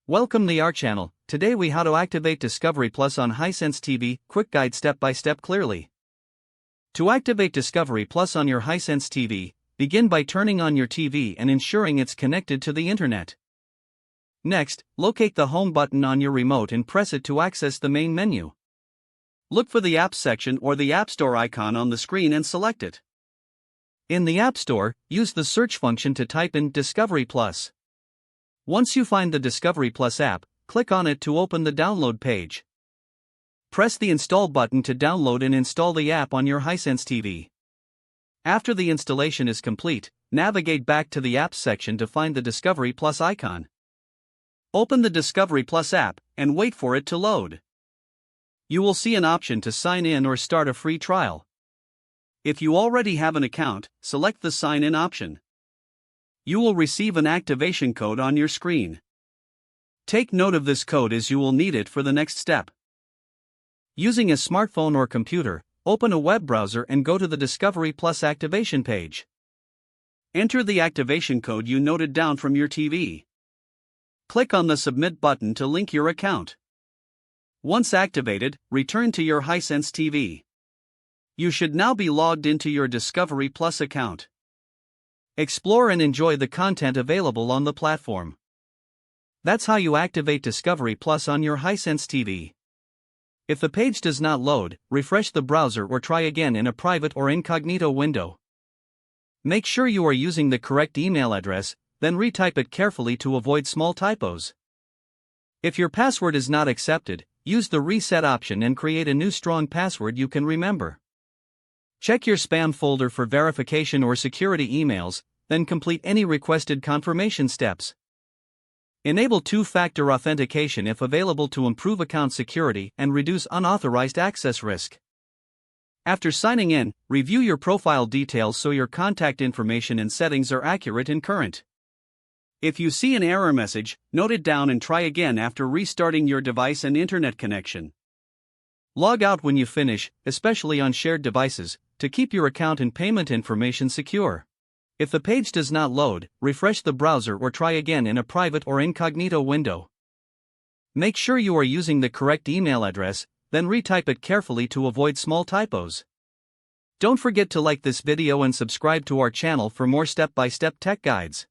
Welcome to our channel. Today we how to activate Discovery Plus on Hisense TV. Quick guide step by step clearly. To activate Discovery Plus on your Hisense TV, begin by turning on your TV and ensuring it's connected to the internet. Next, locate the home button on your remote and press it to access the main menu. Look for the Apps section or the App Store icon on the screen and select it. In the App Store, use the search function to type in Discovery Plus. Once you find the Discovery Plus app, click on it to open the download page. Press the Install button to download and install the app on your Hisense TV. After the installation is complete, navigate back to the Apps section to find the Discovery Plus icon. Open the Discovery Plus app and wait for it to load. You will see an option to sign in or start a free trial. If you already have an account, select the Sign In option. You will receive an activation code on your screen. Take note of this code as you will need it for the next step. Using a smartphone or computer, open a web browser and go to the Discovery Plus activation page. Enter the activation code you noted down from your TV. Click on the Submit button to link your account. Once activated, return to your Hisense TV. You should now be logged into your Discovery Plus account. Explore and enjoy the content available on the platform. That's how you activate Discovery Plus on your Hisense TV. If the page does not load, refresh the browser or try again in a private or incognito window. Make sure you are using the correct email address, then retype it carefully to avoid small typos. If your password is not accepted, use the reset option and create a new strong password you can remember. Check your spam folder for verification or security emails, then complete any requested confirmation steps. Enable two-factor authentication if available to improve account security and reduce unauthorized access risk. After signing in, review your profile details so your contact information and settings are accurate and current. If you see an error message, note it down and try again after restarting your device and internet connection. Log out when you finish, especially on shared devices, to keep your account and payment information secure. If the page does not load, refresh the browser or try again in a private or incognito window. Make sure you are using the correct email address, then retype it carefully to avoid small typos. Don't forget to like this video and subscribe to our channel for more step-by-step tech guides.